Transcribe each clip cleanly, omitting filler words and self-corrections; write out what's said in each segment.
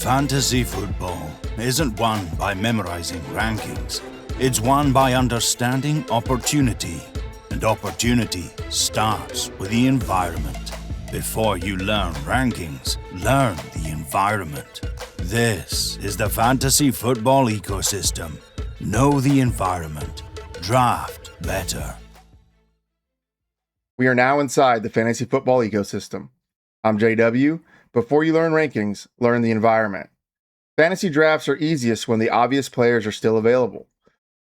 Fantasy football isn't won by memorizing rankings. It's won by understanding opportunity. And opportunity starts with the environment. Before you learn rankings, learn the environment. This is the fantasy football ecosystem. Know the environment. Draft better. We are now inside the fantasy football ecosystem. I'm JW. Before you learn rankings, learn the environment. Fantasy drafts are easiest when the obvious players are still available.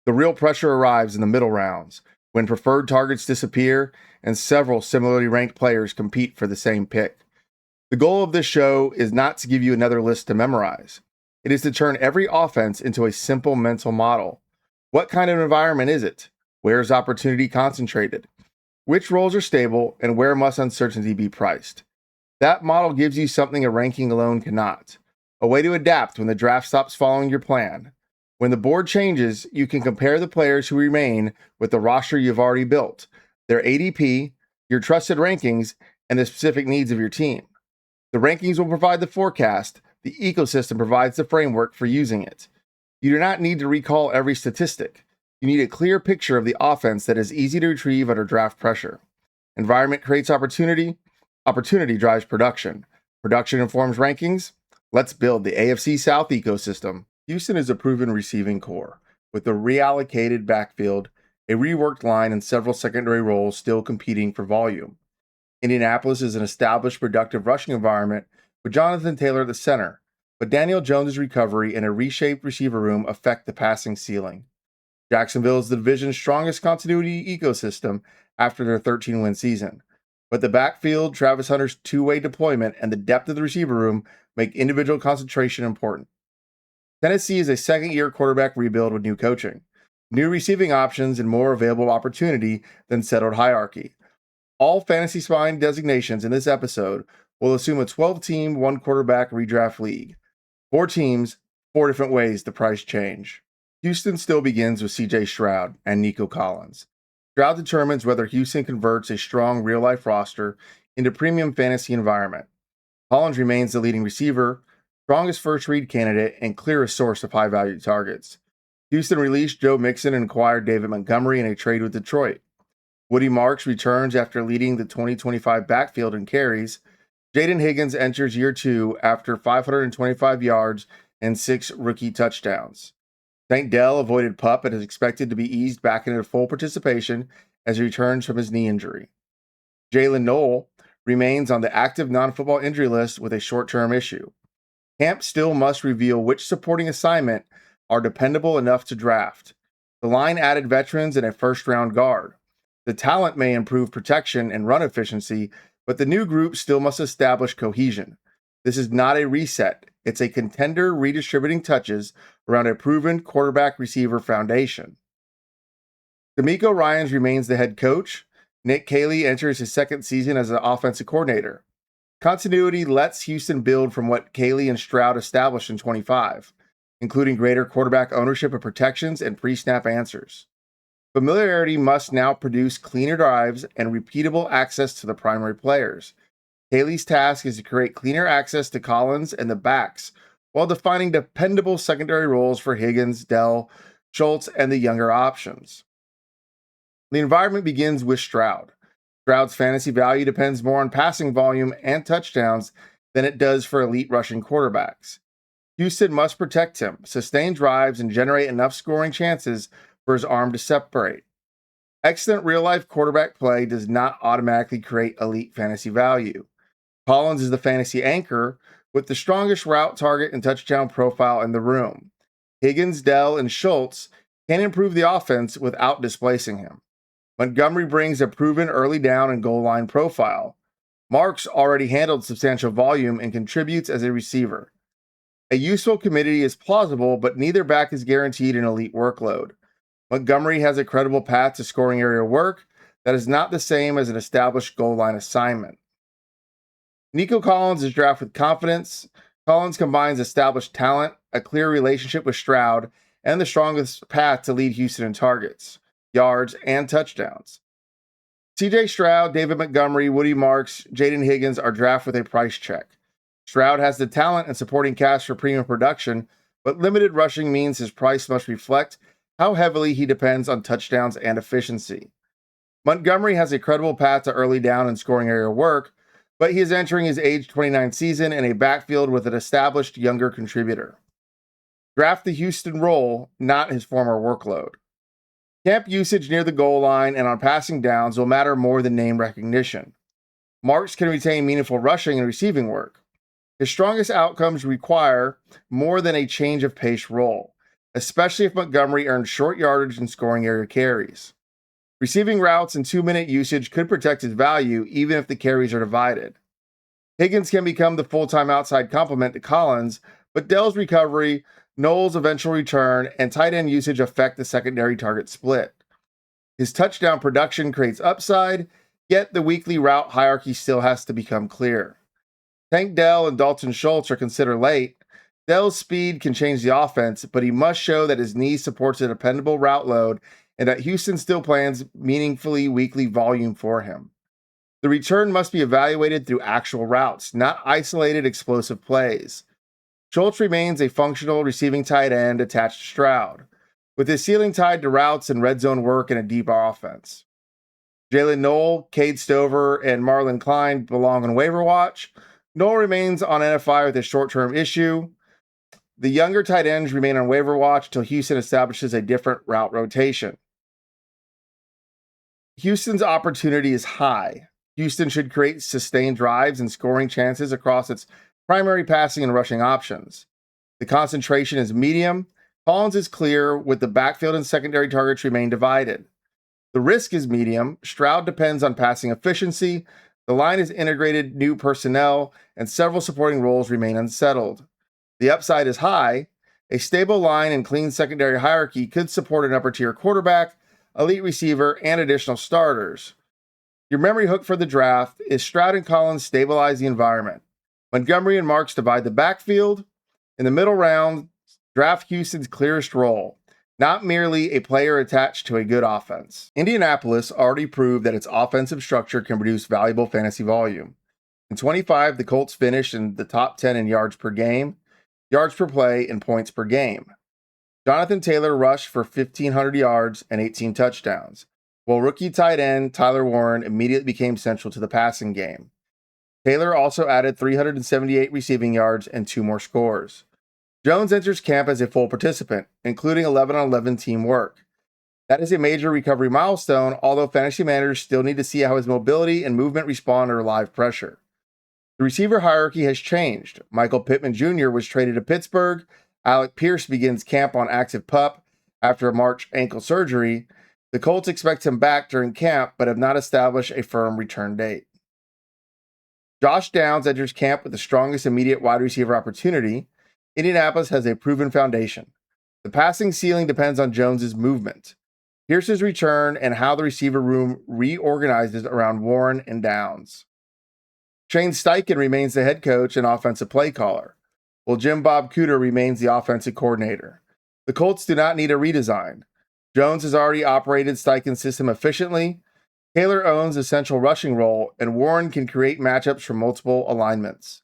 The real pressure arrives in the middle rounds, when preferred targets disappear and several similarly ranked players compete for the same pick. The goal of this show is not to give you another list to memorize. It is to turn every offense into a simple mental model. What kind of environment is it? Where is opportunity concentrated? Which roles are stable, and where must uncertainty be priced? That model gives you something a ranking alone cannot. A way to adapt when the draft stops following your plan. When the board changes, you can compare the players who remain with the roster you've already built, their ADP, your trusted rankings, and the specific needs of your team. The rankings will provide the forecast. The ecosystem provides the framework for using it. You do not need to recall every statistic. You need a clear picture of the offense that is easy to retrieve under draft pressure. Environment creates opportunity. Opportunity drives production. Production informs rankings. Let's build the AFC South ecosystem. Houston is a proven receiving core, with a reallocated backfield, a reworked line, and several secondary roles still competing for volume. Indianapolis is an established productive rushing environment with Jonathan Taylor at the center, but Daniel Jones' recovery and a reshaped receiver room affect the passing ceiling. Jacksonville is the division's strongest continuity ecosystem after their 13-win season. But the backfield, Travis Hunter's two-way deployment, and the depth of the receiver room make individual concentration important. Tennessee is a second-year quarterback rebuild with new coaching, new receiving options, and more available opportunity than settled hierarchy. All Fantasy Spine designations in this episode will assume a 12-team, one-quarterback redraft league. 4 teams, 4 different ways the price change. Houston still begins with C.J. Stroud and Nico Collins. Stroud determines whether Houston converts a strong real-life roster into premium fantasy environment. Collins remains the leading receiver, strongest first-read candidate, and clearest source of high-value targets. Houston released Joe Mixon and acquired David Montgomery in a trade with Detroit. Woody Marks returns after leading the 2025 backfield in carries. Jaden Higgins enters year 2 after 525 yards and 6 rookie touchdowns. Tank Dell avoided PUP and is expected to be eased back into full participation as he returns from his knee injury. Jalen Noel remains on the active non-football injury list with a short-term issue. Camp still must reveal which supporting assignment are dependable enough to draft. The line added veterans and a first-round guard. The talent may improve protection and run efficiency, but the new group still must establish cohesion. This is not a reset. It's a contender redistributing touches around a proven quarterback-receiver foundation. D'Amico Ryans remains the head coach. Nick Caley enters his second season as an offensive coordinator. Continuity lets Houston build from what Caley and Stroud established in 25, including greater quarterback ownership of protections and pre-snap answers. Familiarity must now produce cleaner drives and repeatable access to the primary players. Caley's task is to create cleaner access to Collins and the backs, while defining dependable secondary roles for Higgins, Dell, Schultz, and the younger options. The environment begins with Stroud. Stroud's fantasy value depends more on passing volume and touchdowns than it does for elite rushing quarterbacks. Houston must protect him, sustain drives, and generate enough scoring chances for his arm to separate. Excellent real-life quarterback play does not automatically create elite fantasy value. Collins is the fantasy anchor with the strongest route target and touchdown profile in the room. Higgins, Dell, and Schultz can improve the offense without displacing him. Montgomery brings a proven early down and goal line profile. Marks already handled substantial volume and contributes as a receiver. A useful committee is plausible, but neither back is guaranteed an elite workload. Montgomery has a credible path to scoring area work that is not the same as an established goal line assignment. Nico Collins is drafted with confidence. Collins combines established talent, a clear relationship with Stroud, and the strongest path to lead Houston in targets, yards, and touchdowns. C.J. Stroud, David Montgomery, Woody Marks, Jaden Higgins are drafted with a price check. Stroud has the talent and supporting cast for premium production, but limited rushing means his price must reflect how heavily he depends on touchdowns and efficiency. Montgomery has a credible path to early down and scoring area work, but he is entering his age 29 season in a backfield with an established younger contributor. Draft the Houston role, not his former workload. Camp usage near the goal line and on passing downs will matter more than name recognition. Marks can retain meaningful rushing and receiving work. His strongest outcomes require more than a change of pace role, especially if Montgomery earns short yardage and scoring area carries. Receiving routes and 2-minute usage could protect his value even if the carries are divided. Higgins can become the full-time outside complement to Collins, but Dell's recovery, Knowles' eventual return, and tight end usage affect the secondary target split. His touchdown production creates upside, yet the weekly route hierarchy still has to become clear. Tank Dell and Dalton Schultz are considered late. Dell's speed can change the offense, but he must show that his knee supports a dependable route load and that Houston still plans meaningfully weekly volume for him. The return must be evaluated through actual routes, not isolated explosive plays. Schultz remains a functional receiving tight end attached to Stroud, with his ceiling tied to routes and red zone work in a deep offense. Jalen Knoll, Cade Stover, and Marlon Klein belong on waiver watch. Knoll remains on NFI with a short-term issue. The younger tight ends remain on waiver watch until Houston establishes a different route rotation. Houston's opportunity is high. Houston should create sustained drives and scoring chances across its primary passing and rushing options. The concentration is medium. Collins is clear, with the backfield and secondary targets remain divided. The risk is medium. Stroud depends on passing efficiency. The line is integrated new personnel, and several supporting roles remain unsettled. The upside is high. A stable line and clean secondary hierarchy could support an upper-tier quarterback, elite receiver, and additional starters. Your memory hook for the draft is Stroud and Collins stabilize the environment. Montgomery and Marks divide the backfield. In the middle round, draft Houston's clearest role, not merely a player attached to a good offense. Indianapolis already proved that its offensive structure can produce valuable fantasy volume. In 25, the Colts finished in the top 10 in yards per game, yards per play, and points per game. Jonathan Taylor rushed for 1,500 yards and 18 touchdowns, while rookie tight end Tyler Warren immediately became central to the passing game. Taylor also added 378 receiving yards and 2 more scores. Jones enters camp as a full participant, including 11-on-11 teamwork. That is a major recovery milestone, although fantasy managers still need to see how his mobility and movement respond under live pressure. The receiver hierarchy has changed. Michael Pittman Jr. was traded to Pittsburgh. Alec Pierce begins camp on active PUP after a March ankle surgery. The Colts expect him back during camp, but have not established a firm return date. Josh Downs enters camp with the strongest immediate wide receiver opportunity. Indianapolis has a proven foundation. The passing ceiling depends on Jones's movement, Pierce's return, and how the receiver room reorganizes around Warren and Downs. Shane Steichen remains the head coach and offensive play caller, while Jim Bob Cooter remains the offensive coordinator. The Colts do not need a redesign. Jones has already operated Steichen's system efficiently. Taylor owns a central rushing role, and Warren can create matchups from multiple alignments.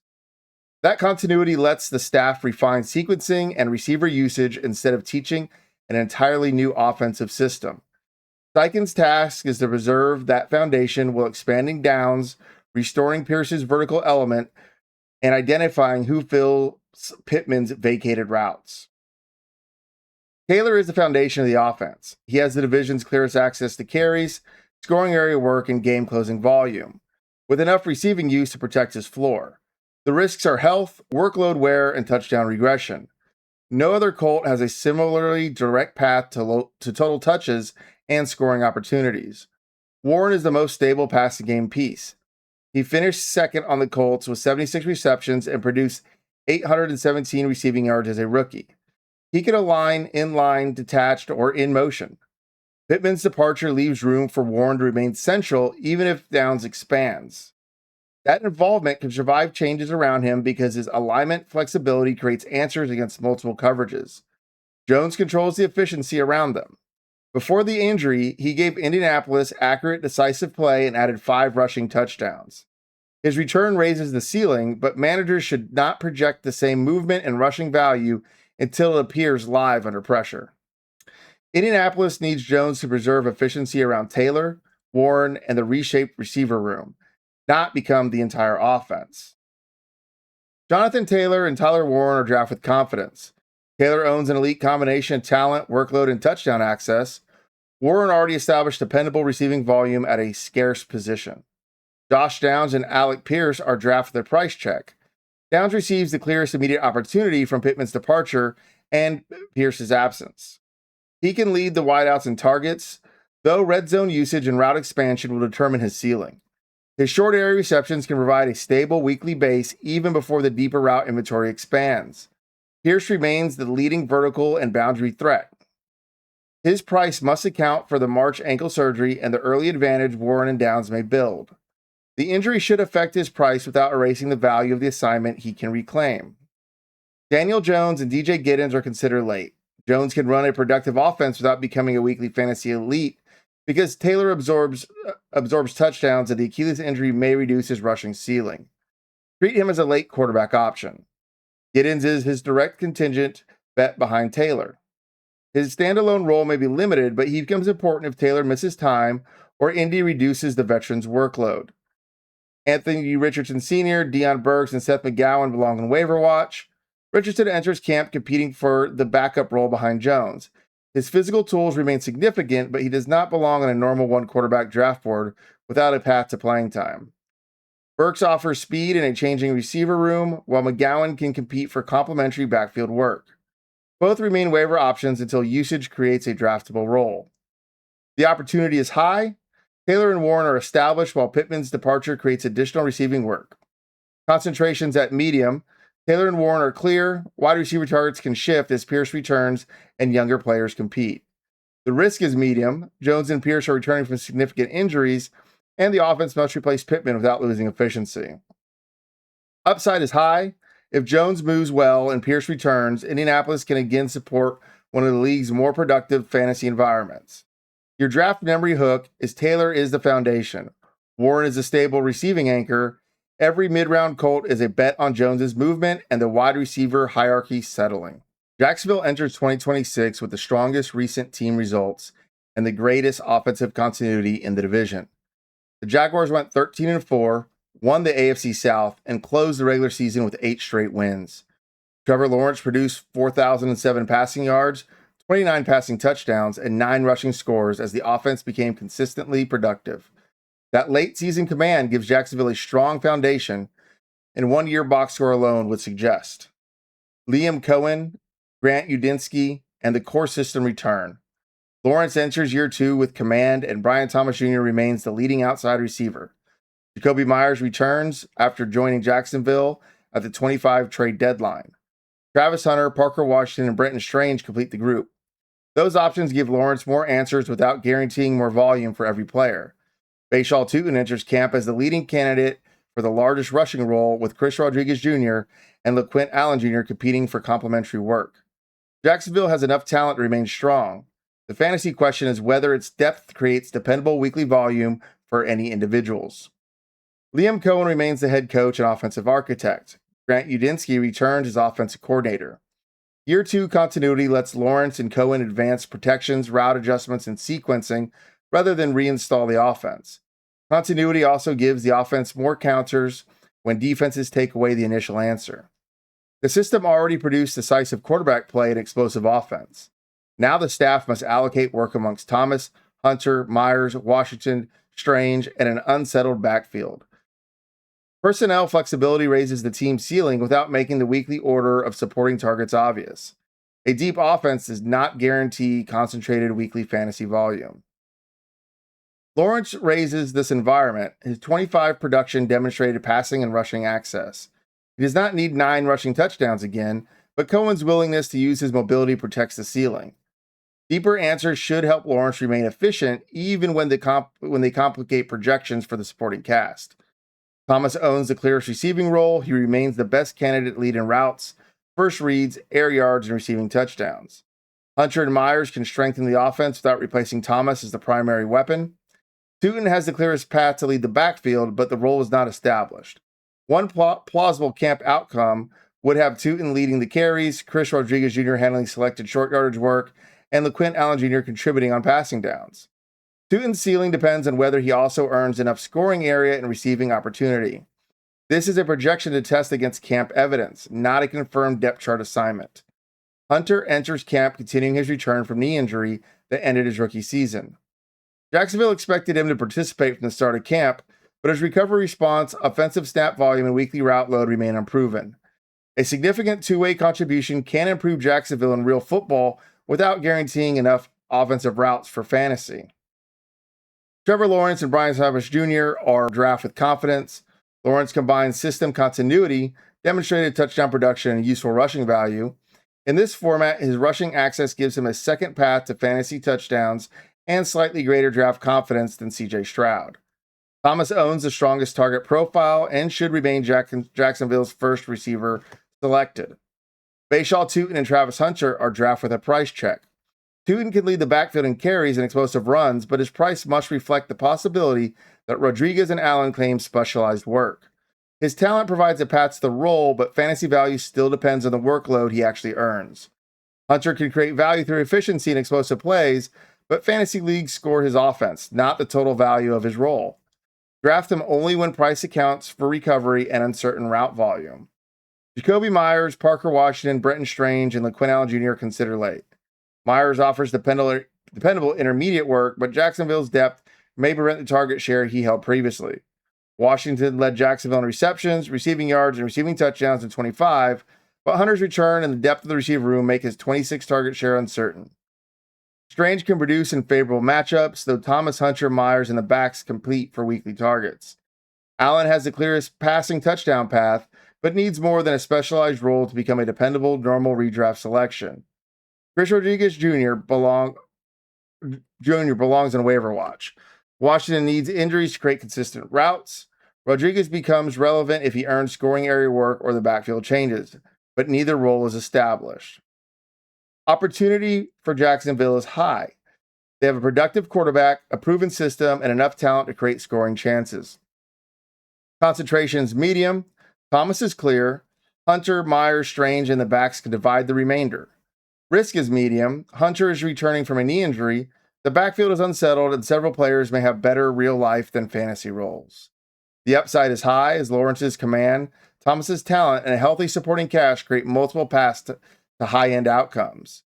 That continuity lets the staff refine sequencing and receiver usage instead of teaching an entirely new offensive system. Steichen's task is to preserve that foundation while expanding Downs, restoring Pierce's vertical element, and identifying who fills Pittman's vacated routes. Taylor is the foundation of the offense. He has the division's clearest access to carries, scoring area work, and game-closing volume, with enough receiving use to protect his floor. The risks are health, workload wear, and touchdown regression. No other Colt has a similarly direct path to total touches and scoring opportunities. Warren is the most stable passing game piece. He finished second on the Colts with 76 receptions and produced 817 receiving yards as a rookie. He can align, inline, detached, or in motion. Pittman's departure leaves room for Warren to remain central even if Downs expands. That involvement can survive changes around him because his alignment flexibility creates answers against multiple coverages. Jones controls the efficiency around them. Before the injury, he gave Indianapolis accurate, decisive play and added 5 rushing touchdowns. His return raises the ceiling, but managers should not project the same movement and rushing value until it appears live under pressure. Indianapolis needs Jones to preserve efficiency around Taylor, Warren, and the reshaped receiver room, not become the entire offense. Jonathan Taylor and Tyler Warren are drafted with confidence. Taylor owns an elite combination of talent, workload, and touchdown access. Warren already established dependable receiving volume at a scarce position. Josh Downs and Alec Pierce are drafted with a price check. Downs receives the clearest immediate opportunity from Pittman's departure and Pierce's absence. He can lead the wideouts in targets, though red zone usage and route expansion will determine his ceiling. His short area receptions can provide a stable weekly base even before the deeper route inventory expands. Pierce remains the leading vertical and boundary threat. His price must account for the March ankle surgery and the early advantage Warren and Downs may build. The injury should affect his price without erasing the value of the assignment he can reclaim. Daniel Jones and DJ Giddens are considered late. Jones can run a productive offense without becoming a weekly fantasy elite because Taylor absorbs touchdowns and the Achilles injury may reduce his rushing ceiling. Treat him as a late quarterback option. Giddens is his direct contingent bet behind Taylor. His standalone role may be limited, but he becomes important if Taylor misses time or Indy reduces the veteran's workload. Anthony Richardson Sr., Deion Burks, and Seth McGowan belong on waiver watch. Richardson enters camp competing for the backup role behind Jones. His physical tools remain significant, but he does not belong on a normal one-quarterback draft board without a path to playing time. Burks offers speed in a changing receiver room, while McGowan can compete for complementary backfield work. Both remain waiver options until usage creates a draftable role. The opportunity is high. Taylor and Warren are established, while Pittman's departure creates additional receiving work. Concentrations at medium. Taylor and Warren are clear. Wide receiver targets can shift as Pierce returns and younger players compete. The risk is medium. Jones and Pierce are returning from significant injuries, and the offense must replace Pittman without losing efficiency. Upside is high. If Jones moves well and Pierce returns, Indianapolis can again support one of the league's more productive fantasy environments. Your draft memory hook is Taylor is the foundation. Warren is a stable receiving anchor. Every mid-round Colt is a bet on Jones's movement and the wide receiver hierarchy settling. Jacksonville enters 2026 with the strongest recent team results and the greatest offensive continuity in the division. The Jaguars went 13-4, won the AFC South, and closed the regular season with 8 straight wins. Trevor Lawrence produced 4,007 passing yards, 29 passing touchdowns, and 9 rushing scores as the offense became consistently productive. That late season command gives Jacksonville a strong foundation, and 1-year box score alone would suggest. Liam Cohen, Grant Udinski, and the core system return. Lawrence enters year 2 with command, and Brian Thomas Jr. remains the leading outside receiver. Jacoby Myers returns after joining Jacksonville at the 25 trade deadline. Travis Hunter, Parker Washington, and Brenton Strange complete the group. Those options give Lawrence more answers without guaranteeing more volume for every player. Bashaw Tootin enters camp as the leading candidate for the largest rushing role, with Chris Rodriguez Jr. and LaQuint Allen Jr. competing for complementary work. Jacksonville has enough talent to remain strong. The fantasy question is whether its depth creates dependable weekly volume for any individuals. Liam Cohen remains the head coach and offensive architect. Grant Udinski returns as offensive coordinator. Year 2 continuity lets Lawrence and Cohen advance protections, route adjustments, and sequencing rather than reinstall the offense. Continuity also gives the offense more counters when defenses take away the initial answer. The system already produced decisive quarterback play and explosive offense. Now the staff must allocate work amongst Thomas, Hunter, Myers, Washington, Strange, and an unsettled backfield. Personnel flexibility raises the team's ceiling without making the weekly order of supporting targets obvious. A deep offense does not guarantee concentrated weekly fantasy volume. Lawrence raises this environment. His 25 production demonstrated passing and rushing access. He does not need 9 rushing touchdowns again, but Cohen's willingness to use his mobility protects the ceiling. Deeper answers should help Lawrence remain efficient even when they complicate projections for the supporting cast. Thomas owns the clearest receiving role. He remains the best candidate lead in routes, first reads, air yards, and receiving touchdowns. Hunter and Myers can strengthen the offense without replacing Thomas as the primary weapon. Tootin has the clearest path to lead the backfield, but the role is not established. One plausible camp outcome would have Tootin leading the carries, Chris Rodriguez Jr. handling selected short yardage work, and LeQuint Allen Jr. contributing on passing downs. Tootin's ceiling depends on whether he also earns enough scoring area and receiving opportunity. This is a projection to test against camp evidence, not a confirmed depth chart assignment. Hunter enters camp continuing his return from knee injury that ended his rookie season. Jacksonville expected him to participate from the start of camp, but his recovery response, offensive snap volume, and weekly route load remain unproven. A significant two-way contribution can improve Jacksonville in real football without guaranteeing enough offensive routes for fantasy. Trevor Lawrence and Brian Thomas Jr. are draft with confidence. Lawrence combines system continuity, demonstrated touchdown production, and useful rushing value. In this format, his rushing access gives him a second path to fantasy touchdowns and slightly greater draft confidence than CJ Stroud. Thomas owns the strongest target profile and should remain Jacksonville's first receiver selected. Bashaw Tootin and Travis Hunter are draft with a price check. Tootin can lead the backfield in carries and explosive runs, but his price must reflect the possibility that Rodriguez and Allen claim specialized work. His talent provides a path to the role, but fantasy value still depends on the workload he actually earns. Hunter can create value through efficiency and explosive plays, but fantasy leagues score his offense, not the total value of his role. Draft him only when price accounts for recovery and uncertain route volume. Jacoby Myers, Parker Washington, Brenton Strange, and LeQuint Allen Jr. consider late. Myers offers dependable intermediate work, but Jacksonville's depth may prevent the target share he held previously. Washington led Jacksonville in receptions, receiving yards, and receiving touchdowns in 25, but Hunter's return and the depth of the receiver room make his 26 target share uncertain. Strange can produce in favorable matchups, though Thomas, Hunter, Myers, and the backs compete for weekly targets. Allen has the clearest passing touchdown path, but needs more than a specialized role to become a dependable, normal redraft selection. Chris Rodriguez Jr. belongs on waiver watch. Washington needs injuries to create consistent routes. Rodriguez becomes relevant if he earns scoring area work or the backfield changes, but neither role is established. Opportunity for Jacksonville is high. They have a productive quarterback, a proven system, and enough talent to create scoring chances. Concentration is medium. Thomas is clear. Hunter, Myers, Strange, and the backs can divide the remainder. Risk is medium. Hunter is returning from a knee injury. The backfield is unsettled, and several players may have better real life than fantasy roles. The upside is high as Lawrence's command, Thomas's talent, and a healthy supporting cast create multiple paths to high-end outcomes.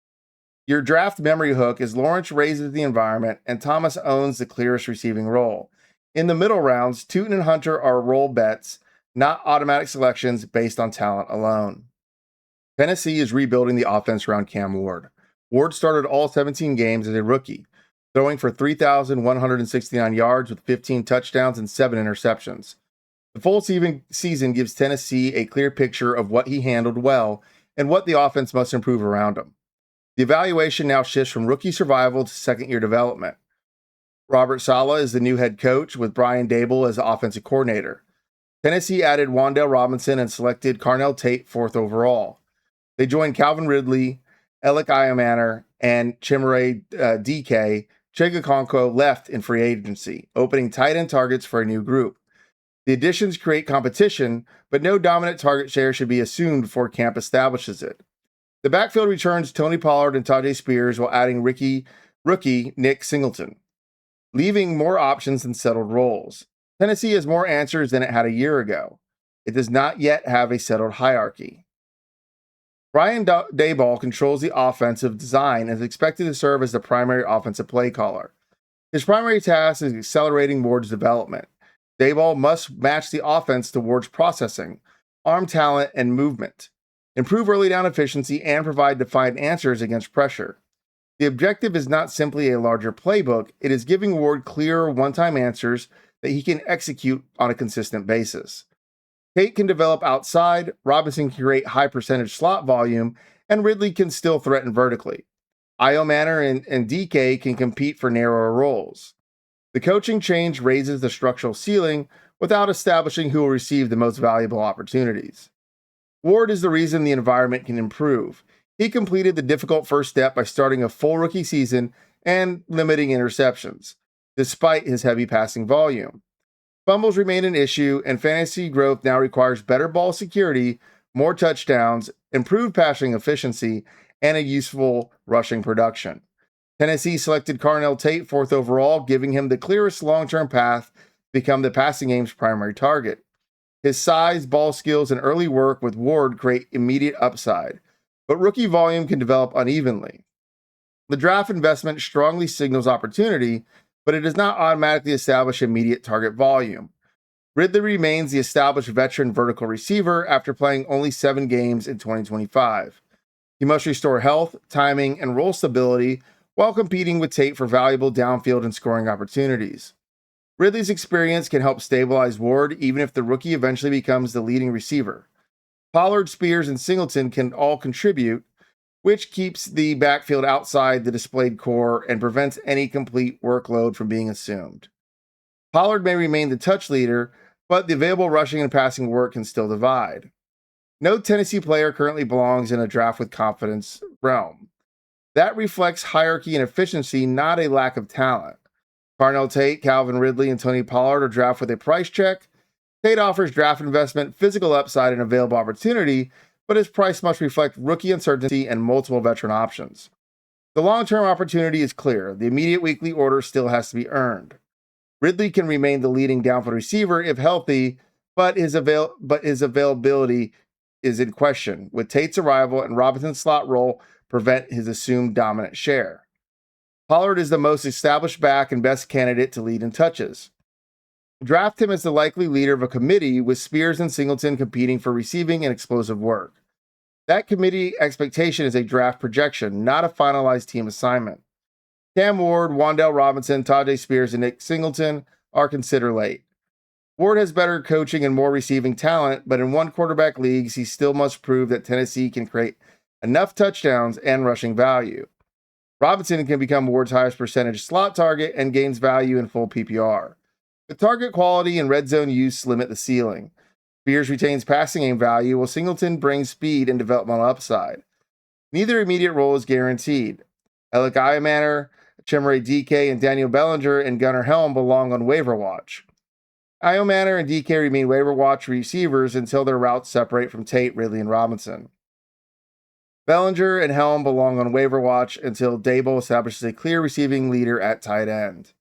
Your draft memory hook is Lawrence raises the environment, and Thomas owns the clearest receiving role. In the middle rounds, Tootin and Hunter are role bets, not automatic selections based on talent alone. Tennessee is rebuilding the offense around Cam Ward. Ward started all 17 games as a rookie, throwing for 3,169 yards with 15 touchdowns and 7 interceptions. The full season gives Tennessee a clear picture of what he handled well and what the offense must improve around him. The evaluation now shifts from rookie survival to second-year development. Robert Saleh is the new head coach, with Brian Daboll as the offensive coordinator. Tennessee added Wan'Dale Robinson and selected Carnell Tate 4th overall. They joined Calvin Ridley, Alec Iomanner, and Chimere DK. Chegakonko left in free agency, opening tight end targets for a new group. The additions create competition, but no dominant target share should be assumed before camp establishes it. The backfield returns Tony Pollard and Tajay Spears while adding rookie Nick Singleton, leaving more options than settled roles. Tennessee has more answers than it had a year ago. It does not yet have a settled hierarchy. Brian Daboll controls the offensive design and is expected to serve as the primary offensive play caller. His primary task is accelerating Ward's development. Daboll must match the offense to Ward's processing, arm talent, and movement, improve early down efficiency, and provide defined answers against pressure. The objective is not simply a larger playbook, it is giving Ward clearer one-time answers that he can execute on a consistent basis. Tate can develop outside, Robinson can create high percentage slot volume, and Ridley can still threaten vertically. Iomanner and DK can compete for narrower roles. The coaching change raises the structural ceiling without establishing who will receive the most valuable opportunities. Ward is the reason the environment can improve. He completed the difficult first step by starting a full rookie season and limiting interceptions. despite his heavy passing volume. Fumbles remain an issue, and fantasy growth now requires better ball security, more touchdowns, improved passing efficiency, and a useful rushing production. Tennessee selected Carnell Tate 4th overall, giving him the clearest long-term path to become the passing game's primary target. His size, ball skills, and early work with Ward create immediate upside, but rookie volume can develop unevenly. The draft investment strongly signals opportunity, but it does not automatically establish immediate target volume. Ridley remains the established veteran vertical receiver after playing only 7 games in 2025. He must restore health, timing, and role stability while competing with Tate for valuable downfield and scoring opportunities. Ridley's experience can help stabilize Ward even if the rookie eventually becomes the leading receiver. Pollard, Spears, and Singleton can all contribute, which keeps the backfield outside the displayed core and prevents any complete workload from being assumed. Pollard may remain the touch leader, but the available rushing and passing work can still divide. No Tennessee player currently belongs in a draft with confidence realm. That reflects hierarchy and efficiency, not a lack of talent. Carnell Tate, Calvin Ridley, and Tony Pollard are drafted with a price check. Tate offers draft investment, physical upside, and available opportunity, but his price must reflect rookie uncertainty and multiple veteran options. The long-term opportunity is clear. The immediate weekly order still has to be earned. Ridley can remain the leading downfield receiver if healthy, but his availability is in question, with Tate's arrival and Robinson's slot role prevent his assumed dominant share. Pollard is the most established back and best candidate to lead in touches. Draft him as the likely leader of a committee with Spears and Singleton competing for receiving and explosive work. That committee expectation is a draft projection, not a finalized team assignment. Cam Ward, Wan'Dale Robinson, Tajay Spears, and Nick Singleton are considered late. Ward has better coaching and more receiving talent, but in one quarterback leagues, he still must prove that Tennessee can create enough touchdowns and rushing value. Robinson can become Ward's highest percentage slot target and gains value in full PPR. The target quality and red zone use limit the ceiling. Spears retains passing game value, while Singleton brings speed and developmental upside. Neither immediate role is guaranteed. Alec Iamaner, Chimere DK, and Daniel Bellinger and Gunnar Helm belong on waiver watch. Iamaner and DK remain waiver watch receivers until their routes separate from Tate, Ridley, and Robinson. Bellinger and Helm belong on waiver watch until Dable establishes a clear receiving leader at tight end.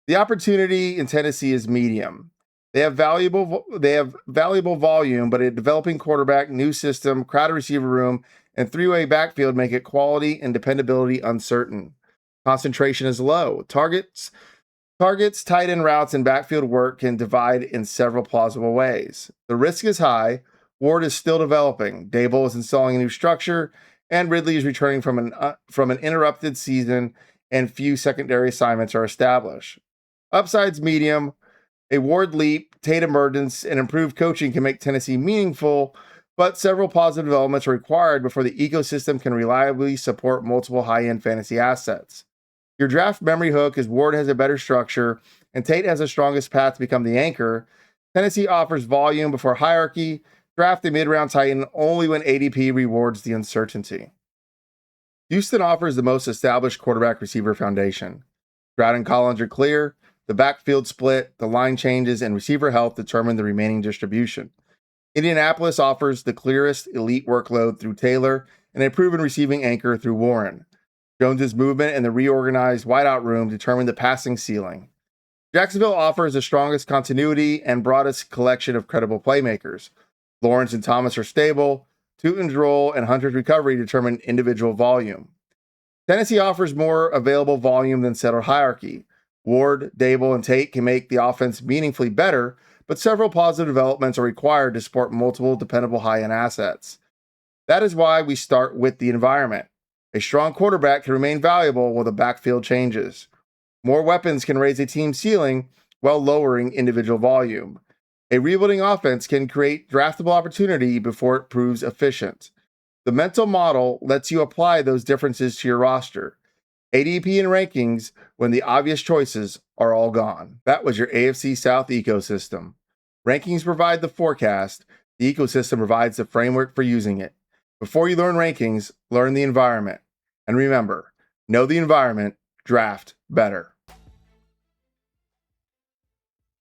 The opportunity in Tennessee is medium. They have valuable volume, but a developing quarterback, new system, crowded receiver room, and three-way backfield make it quality and dependability uncertain. Concentration is low. Targets, tight end routes, and backfield work can divide in several plausible ways. The risk is high. Ward is still developing. Dable is installing a new structure, and Ridley is returning from an interrupted season, and few secondary assignments are established. Upside's medium. A Ward leap, Tate emergence, and improved coaching can make Tennessee meaningful, but several positive developments are required before the ecosystem can reliably support multiple high-end fantasy assets. Your draft memory hook is Ward has a better structure, and Tate has the strongest path to become the anchor. Tennessee offers volume before hierarchy. Draft a mid-round titan only when ADP rewards the uncertainty. Houston offers the most established quarterback receiver foundation. Stroud and Collins are clear. The backfield split, the line changes, and receiver health determine the remaining distribution. Indianapolis offers the clearest elite workload through Taylor and a proven receiving anchor through Warren. Jones's movement and the reorganized wideout room determine the passing ceiling. Jacksonville offers the strongest continuity and broadest collection of credible playmakers. Lawrence and Thomas are stable. Tootin's role and Hunter's recovery determine individual volume. Tennessee offers more available volume than settled hierarchy. Ward, Dable, and Tate can make the offense meaningfully better, but several positive developments are required to support multiple dependable high-end assets. That is why we start with the environment. A strong quarterback can remain valuable while the backfield changes. More weapons can raise a team's ceiling while lowering individual volume. A rebuilding offense can create draftable opportunity before it proves efficient. The mental model lets you apply those differences to your roster. ADP and rankings when the obvious choices are all gone. That was your AFC South ecosystem. Rankings provide the forecast. The ecosystem provides the framework for using it. Before you learn rankings, learn the environment. And remember, know the environment, draft better.